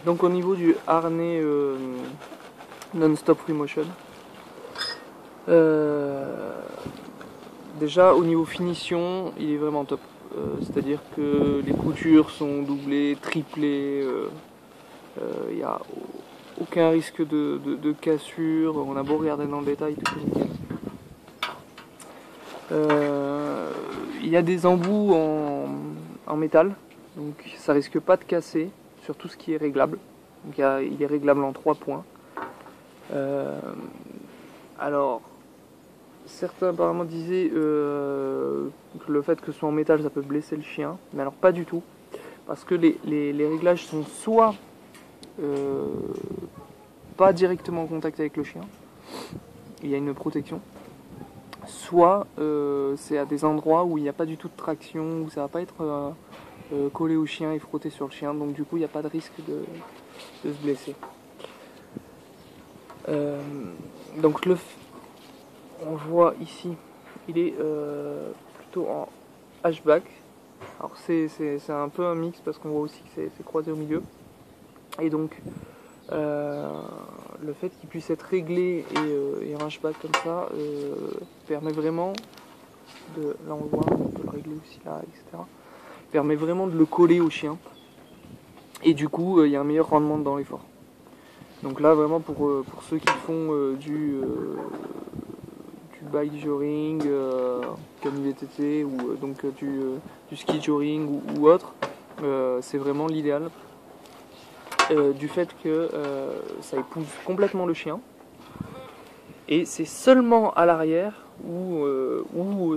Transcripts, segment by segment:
Donc au niveau du harnais non-stop free motion, déjà au niveau finition il est vraiment top, c'est à dire que les coutures sont doublées, triplées, il n'y a aucun risque de cassure, on a beau regarder dans le détail, tout est nickel. Il y a des embouts en métal, donc ça risque pas de casser sur tout ce qui est réglable. Donc il est réglable en 3 points. Alors certains apparemment disaient que le fait que ce soit en métal ça peut blesser le chien, mais alors pas du tout, parce que les réglages sont soit pas directement en contact avec le chien, il y a une protection, soit c'est à des endroits où il n'y a pas du tout de traction, où ça va pas être collé au chien et frotté sur le chien, donc du coup il n'y a pas de risque de se blesser. Donc on voit ici, il est plutôt en hatchback. Alors c'est un peu un mix parce qu'on voit aussi que c'est croisé au milieu. Et donc le fait qu'il puisse être réglé et en hatchback comme ça permet vraiment de, là on le voit, on peut le régler aussi là, etc. Permet vraiment de le coller au chien. Et du coup il y a un meilleur rendement dans l'effort. Donc là vraiment pour ceux qui font du bike joring, comme VTT ou donc du ski joring ou autre, c'est vraiment l'idéal. Du fait que ça épouse complètement le chien et c'est seulement à l'arrière où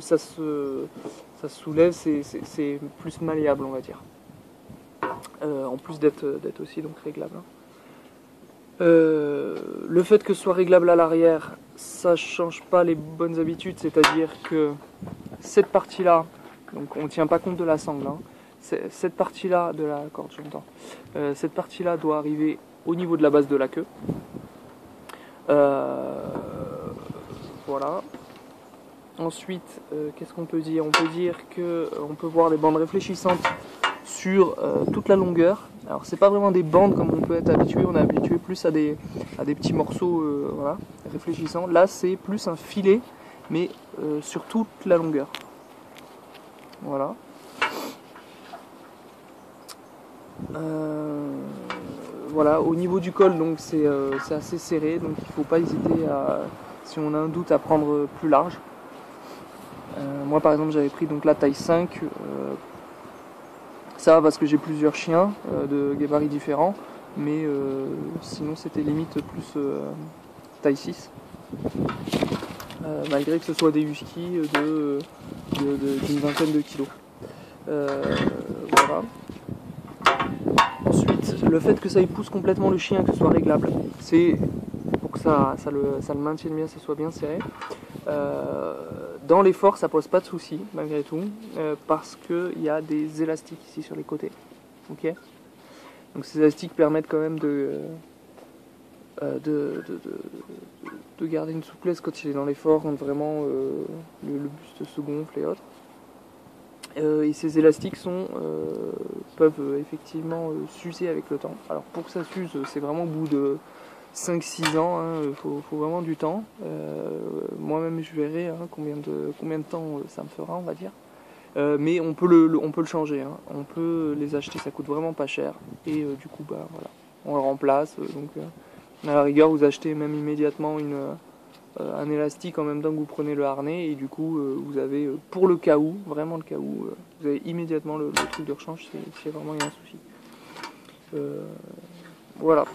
ça se soulève, c'est plus malléable on va dire, en plus d'être aussi donc réglable. Le fait que ce soit réglable à l'arrière, ça change pas les bonnes habitudes, c'est-à-dire que cette partie-là, donc on ne tient pas compte de la sangle, hein, cette partie-là de la corde, j'entends, cette partie-là doit arriver au niveau de la base de la queue. Voilà. Ensuite, qu'est-ce qu'on peut dire? On peut dire qu'on peut voir des bandes réfléchissantes sur toute la longueur. Alors c'est pas vraiment des bandes comme on peut être habitué, on est habitué plus à des petits morceaux voilà, réfléchissants. Là c'est plus un filet, mais sur toute la longueur. Voilà. Voilà, au niveau du col, donc c'est assez serré, donc il ne faut pas hésiter à, si on a un doute, à prendre plus large. Moi par exemple j'avais pris donc la taille 5. Ça va parce que j'ai plusieurs chiens de gabarits différents, mais sinon c'était limite plus taille 6. Malgré que ce soit des huskies d'une vingtaine de kilos. Voilà. Ensuite, le fait que ça épouse complètement le chien, que ce soit réglable, c'est pour que ça le maintienne bien, ça soit bien serré. Dans l'effort ça pose pas de soucis malgré tout, parce qu'il y a des élastiques ici sur les côtés. Okay, donc ces élastiques permettent quand même de garder une souplesse quand il est dans l'effort, quand vraiment le buste se gonfle et autres. Et ces élastiques peuvent effectivement s'user avec le temps. Alors pour que ça s'use, c'est vraiment au bout de 5-6 ans, il faut vraiment du temps. Moi-même je verrai combien de temps ça me fera, on va dire. Mais on peut le changer, hein. On peut les acheter, ça coûte vraiment pas cher. Et du coup bah voilà, on le remplace. Donc à la rigueur vous achetez même immédiatement un élastique en même temps que vous prenez le harnais, et du coup vous avez pour le cas où, vraiment le cas où, vous avez immédiatement le truc de rechange si vraiment il y a un souci. Voilà.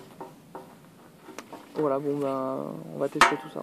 Voilà, bon ben on va tester tout ça.